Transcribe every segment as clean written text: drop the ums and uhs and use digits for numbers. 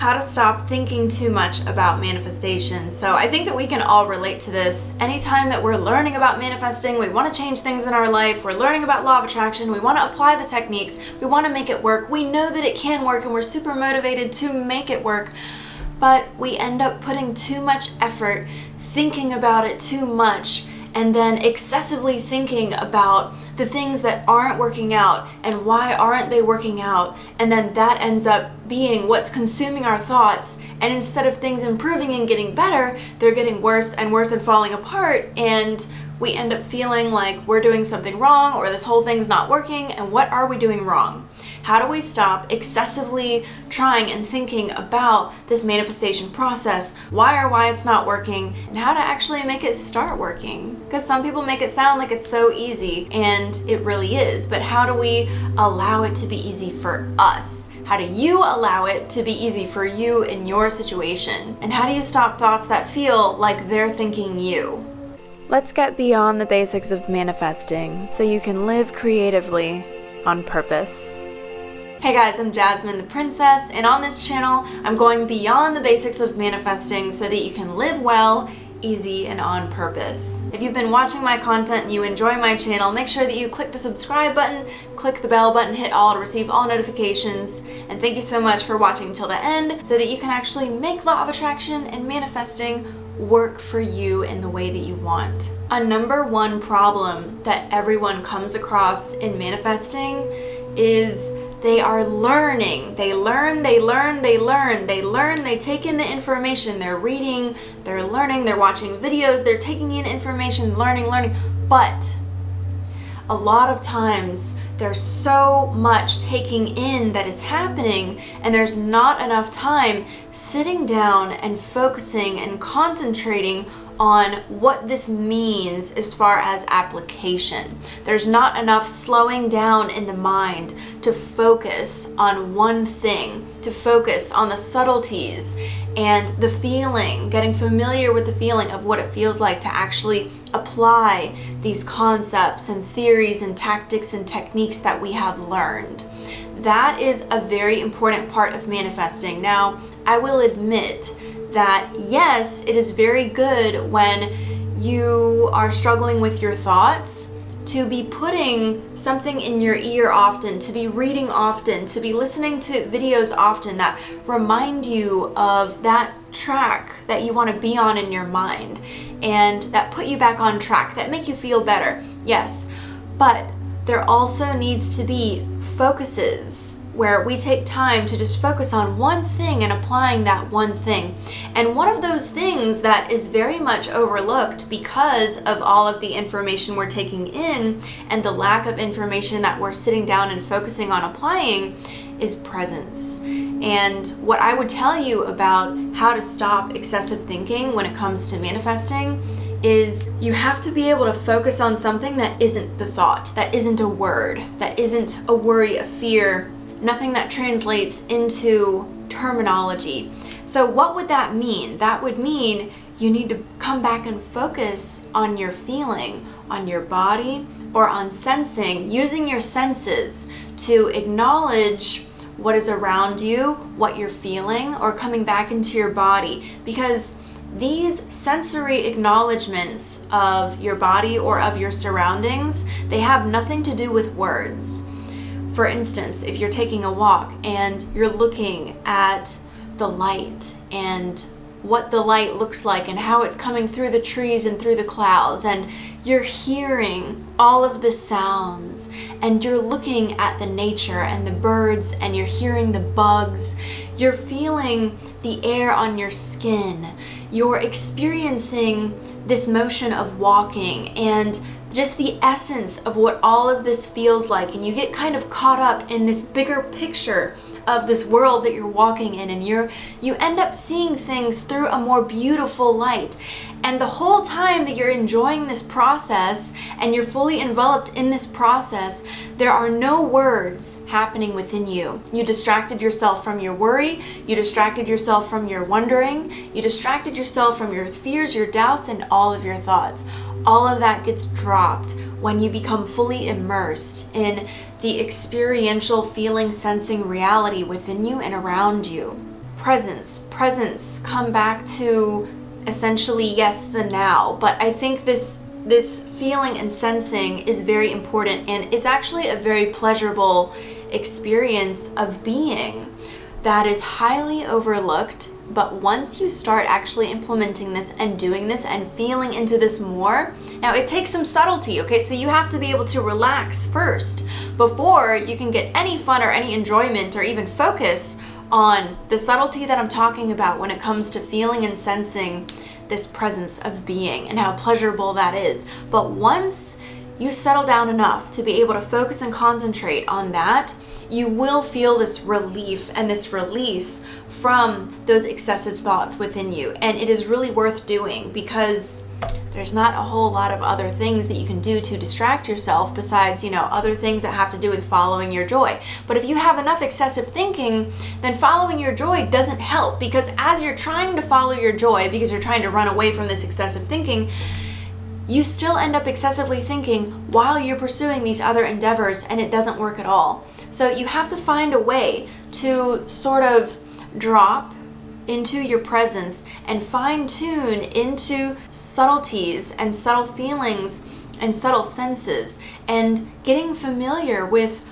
How to stop thinking too much about manifestation. So I think that we can all relate to this. Anytime that we're learning about manifesting, we want to change things in our life, we're learning about law of attraction, we want to apply the techniques, we want to make it work. We know that it can work and we're super motivated to make it work, but we end up putting too much effort, thinking about it too much, and then excessively thinking about the things that aren't working out and why aren't they working out, and then that ends up being what's consuming our thoughts. And instead of things improving and getting better, they're getting worse and worse and falling apart, and we end up feeling like we're doing something wrong or this whole thing's not working. And what are we doing wrong? How do we stop excessively trying and thinking about this manifestation process, why it's not working, and how to actually make it start working? Because some people make it sound like it's so easy, and it really is, but how do we allow it to be easy for us? How do you allow it to be easy for you in your situation? And how do you stop thoughts that feel like they're thinking you? Let's get beyond the basics of manifesting so you can live creatively on purpose. Hey guys, I'm Jasmine the Princess, and on this channel, I'm going beyond the basics of manifesting so that you can live well, easy, and on purpose. If you've been watching my content and you enjoy my channel, make sure that you click the subscribe button, click the bell button, hit all to receive all notifications, and thank you so much for watching till the end so that you can actually make law of attraction and manifesting work for you in the way that you want. A number one problem that everyone comes across in manifesting is they are learning. They learn, they take in the information, they're reading, they're learning, they're watching videos, they're taking in information, learning, but a lot of times there's so much taking in that is happening, and there's not enough time sitting down and focusing and concentrating on what this means as far as application. There's not enough slowing down in the mind to focus on one thing, to focus on the subtleties and the feeling, getting familiar with the feeling of what it feels like to actually apply these concepts and theories and tactics and techniques that we have learned. That is a very important part of manifesting. Now, I will admit that yes, it is very good when you are struggling with your thoughts to be putting something in your ear often, to be reading often, to be listening to videos often that remind you of that track that you want to be on in your mind and that put you back on track, that make you feel better. Yes, but there also needs to be focuses where we take time to just focus on one thing and applying that one thing. And one of those things that is very much overlooked because of all of the information we're taking in and the lack of information that we're sitting down and focusing on applying is presence. And what I would tell you about how to stop excessive thinking when it comes to manifesting is you have to be able to focus on something that isn't the thought, that isn't a word, that isn't a worry, a fear, nothing that translates into terminology. So what would that mean? That would mean you need to come back and focus on your feeling, on your body, or on sensing, using your senses to acknowledge what is around you, what you're feeling, or coming back into your body. Because these sensory acknowledgments of your body or of your surroundings, they have nothing to do with words. For instance, if you're taking a walk and you're looking at the light and what the light looks like and how it's coming through the trees and through the clouds, and you're hearing all of the sounds, and you're looking at the nature and the birds, and you're hearing the bugs, you're feeling the air on your skin, you're experiencing this motion of walking and just the essence of what all of this feels like, and you get kind of caught up in this bigger picture of this world that you're walking in, and you end up seeing things through a more beautiful light. And the whole time that you're enjoying this process and you're fully enveloped in this process, there are no words happening within you. You distracted yourself from your worry, you distracted yourself from your wondering, you distracted yourself from your fears, your doubts, and all of your thoughts. All of that gets dropped when you become fully immersed in the experiential feeling, sensing reality within you and around you. presence, come back to essentially, yes, the now. But I think this feeling and sensing is very important, and it's actually a very pleasurable experience of being that is highly overlooked. But once you start actually implementing this and doing this and feeling into this more, now it takes some subtlety, okay? So you have to be able to relax first before you can get any fun or any enjoyment or even focus on the subtlety that I'm talking about when it comes to feeling and sensing this presence of being and how pleasurable that is. But once you settle down enough to be able to focus and concentrate on that, you will feel this relief and this release from those excessive thoughts within you. And it is really worth doing because there's not a whole lot of other things that you can do to distract yourself besides, other things that have to do with following your joy. But if you have enough excessive thinking, then following your joy doesn't help, because as you're trying to follow your joy, because you're trying to run away from this excessive thinking, you still end up excessively thinking while you're pursuing these other endeavors, and it doesn't work at all. So you have to find a way to sort of drop into your presence and fine-tune into subtleties and subtle feelings and subtle senses, and getting familiar with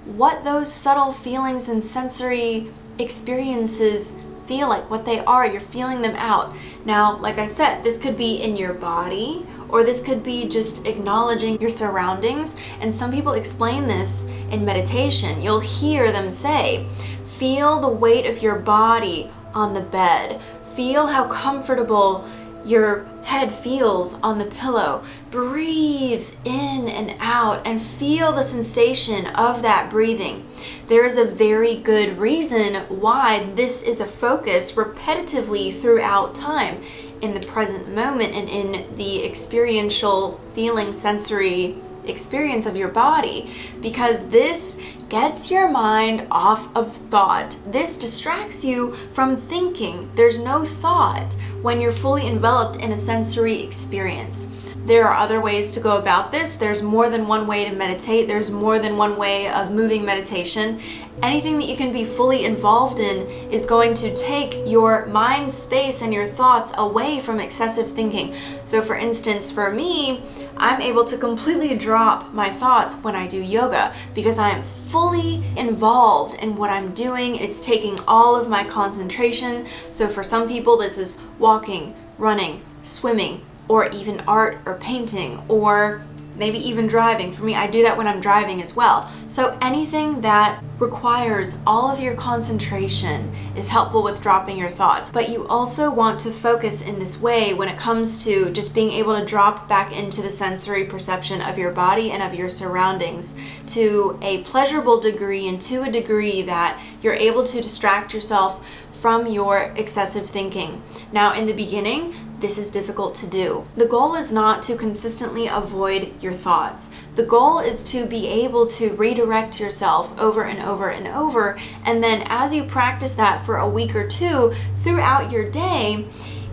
what those subtle feelings and sensory experiences feel like, what they are. You're feeling them out. Now, like I said, this could be in your body, or this could be just acknowledging your surroundings. And some people explain this in meditation. You'll hear them say, feel the weight of your body on the bed. Feel how comfortable your head feels on the pillow. Breathe in and out and feel the sensation of that breathing. There is a very good reason why this is a focus repetitively throughout time, in the present moment and in the experiential feeling sensory experience of your body, because this gets your mind off of thought. This distracts you from thinking. There's no thought when you're fully enveloped in a sensory experience. There are other ways to go about this. There's more than one way to meditate. There's more than one way of moving meditation. Anything that you can be fully involved in is going to take your mind space and your thoughts away from excessive thinking. So for instance, for me, I'm able to completely drop my thoughts when I do yoga because I am fully involved in what I'm doing. It's taking all of my concentration. So for some people, this is walking, running, swimming, or even art or painting, or maybe even driving. For me, I do that when I'm driving as well. So anything that requires all of your concentration is helpful with dropping your thoughts. But you also want to focus in this way when it comes to just being able to drop back into the sensory perception of your body and of your surroundings to a pleasurable degree, and to a degree that you're able to distract yourself from your excessive thinking. Now, in the beginning, this is difficult to do. The goal is not to consistently avoid your thoughts. The goal is to be able to redirect yourself over and over and over. And then as you practice that for a week or two throughout your day,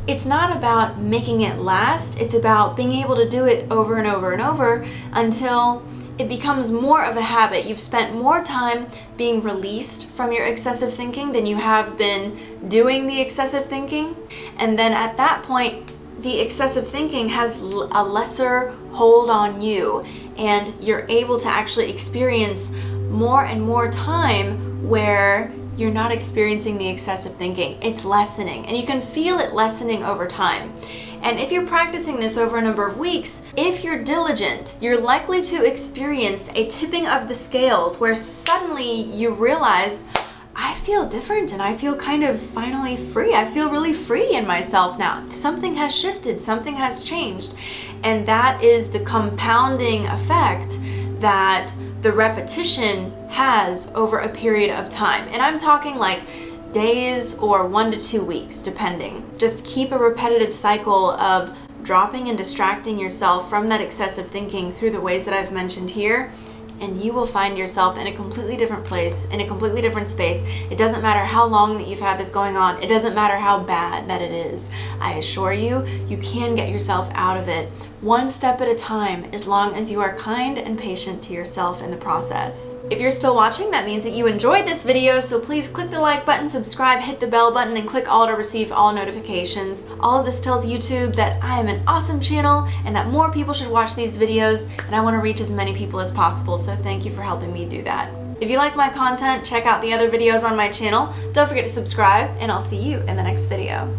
it's not about making it last. It's about being able to do it over and over and over until it becomes more of a habit. You've spent more time being released from your excessive thinking than you have been doing the excessive thinking. And then at that point, the excessive thinking has a lesser hold on you, and you're able to actually experience more and more time where you're not experiencing the excessive thinking. It's lessening, and you can feel it lessening over time. And if you're practicing this over a number of weeks, if you're diligent, you're likely to experience a tipping of the scales where suddenly you realize, I feel different and I feel kind of finally free. I feel really free in myself now. Something has shifted, something has changed. And that is the compounding effect that the repetition has over a period of time. And I'm talking like days or 1 to 2 weeks, depending. Just keep a repetitive cycle of dropping and distracting yourself from that excessive thinking through the ways that I've mentioned here, and you will find yourself in a completely different place, in a completely different space. It doesn't matter how long that you've had this going on. It doesn't matter how bad that it is. I assure you, you can get yourself out of it one step at a time, as long as you are kind and patient to yourself in the process. If you're still watching, that means that you enjoyed this video, so please click the like button, subscribe, hit the bell button, and click all to receive all notifications. All of this tells YouTube that I am an awesome channel and that more people should watch these videos, and I want to reach as many people as possible, so thank you for helping me do that. If you like my content, check out the other videos on my channel. Don't forget to subscribe, and I'll see you in the next video.